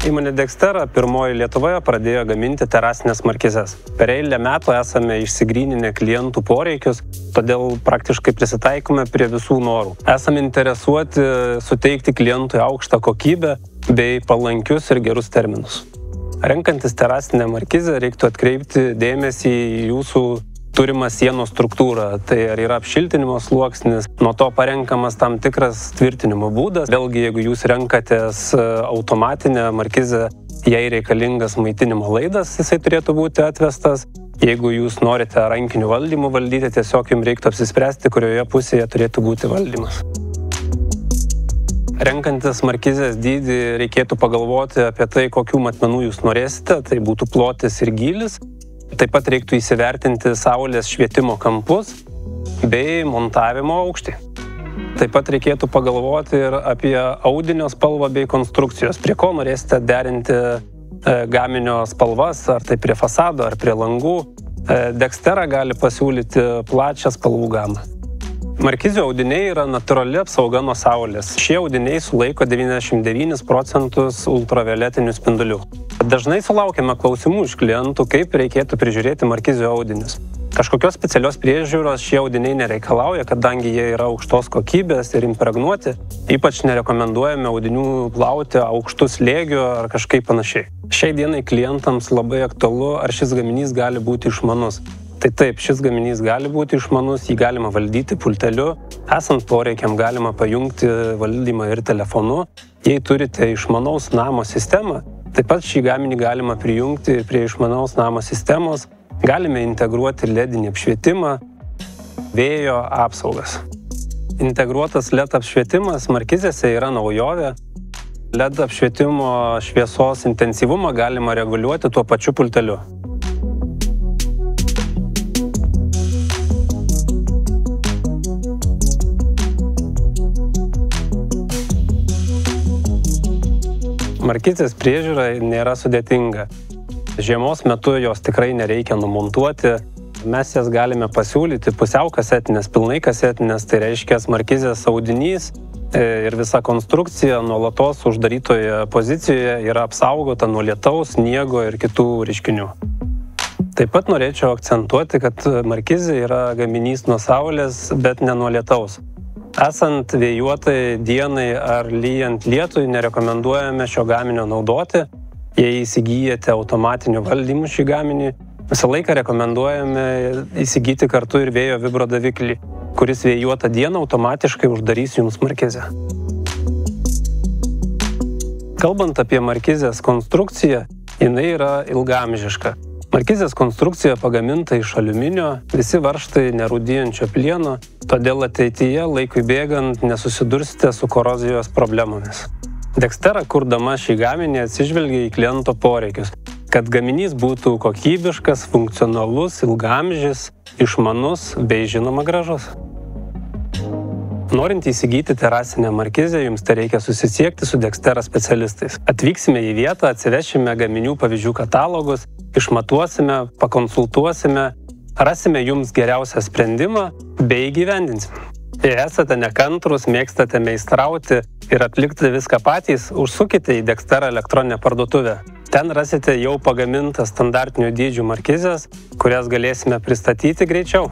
Įmonė Dextera pirmoji Lietuvoje pradėjo gaminti terasinės markizes. Per eilę metų esame išsigryninę klientų poreikius, todėl praktiškai prisitaikome prie visų norų. Esame interesuoti suteikti klientui aukštą kokybę bei palankius ir gerus terminus. Renkantis terasinę markizę reiktų atkreipti dėmesį į jūsų turimą sienos struktūrą, tai ar yra apšiltinimo sluoksnis, nuo to parenkamas tam tikras tvirtinimo būdas. Vėlgi, jeigu jūs renkatės automatinę markizę, jai reikalingas maitinimo laidas, jisai turėtų būti atvestas. Jeigu jūs norite rankiniu valdymu valdyti, tiesiog jums reiktų apsispręsti, kurioje pusėje turėtų būti valdymas. Renkantis markizės dydį reikėtų pagalvoti apie tai, kokių matmenų jūs norėsite, tai būtų plotis ir gylis. Taip pat reiktų įsivertinti saulės švietimo kampus bei montavimo aukštį. Taip pat reikėtų pagalvoti ir apie audinio spalvą bei konstrukcijos, prie ko norėsite derinti gaminio spalvas, ar tai prie fasado, ar prie langų. Dextera gali pasiūlyti plačią spalvų gamą. Markizių audiniai yra natūrali apsauga nuo saulės. Šie audiniai sulaiko 99% ultravioletinių spindulių. Dažnai sulaukiame klausimų iš klientų, kaip reikėtų prižiūrėti markizių audinius. Kažkokios specialios priežiūros šie audiniai nereikalauja, kadangi jie yra aukštos kokybės ir impregnuoti. Ypač nerekomenduojame audinių plauti aukštų slėgių ar kažkaip panašiai. Šiai dienai klientams labai aktualu, ar šis gaminys gali būti išmanus. Tai taip, šis gaminys gali būti išmanus, jį galima valdyti pulteliu, esant poreikiam galima pajungti valdymą ir telefonu. Jei turite išmanaus namo sistemą, taip pat šį gaminį galima prijungti ir prie išmanaus namo sistemos, galime integruoti LED-inį apšvietimą, vėjo apsaugas. Integruotas LED apšvietimas markizėse yra naujovė. LED apšvietimo šviesos intensyvumą galima reguliuoti tuo pačiu pulteliu. Markizės priežiūra nėra sudėtinga. Žiemos metu jos tikrai nereikia numontuoti. Mes jas galime pasiūlyti pusiau kasetinės, pilnai kasetinės, tai reiškia markizės audinys ir visa konstrukcija nuolatos uždarytoje pozicijoje yra apsaugota nuo lietaus, sniego ir kitų reiškinių. Taip pat norėčiau akcentuoti, kad markizė yra gaminys nuo saulės, bet ne nuo lietaus. Esant vėjuotai dienai ar lyjant lietui, nerekomenduojame šio gaminio naudoti. Jei įsigyjate automatiniu valdymu šį gaminį, visą laiką rekomenduojame įsigyti kartu ir vėjo vibrodaviklį, kuris vėjuotą dieną automatiškai uždarys jums markizę. Kalbant apie markizės konstrukciją, jinai yra ilgaamžiška. Markizės konstrukcija pagaminta iš aliuminio, visi varžtai nerūdijančio plieno, todėl ateityje laikui bėgant nesusidursite su korozijos problemomis. Dextera, kurdama šį gaminį, atsižvelgia į kliento poreikius, kad gaminys būtų kokybiškas, funkcionalus, ilgaamžis, išmanus bei žinoma gražus. Norint įsigyti terasinę markizę, jums tai reikia susisiekti su Dextera specialistais. Atvyksime į vietą, atsivešime gaminių pavyzdžių katalogus, išmatuosime, pakonsultuosime, rasime jums geriausią sprendimą bei įgyvendinsime. Jei esate nekantrūs, mėgstate meistrauti ir atlikti viską patys, užsukite į Dextera elektroninę parduotuvę. Ten rasite jau pagamintas standartinių dydžių markizes, kurias galėsime pristatyti greičiau.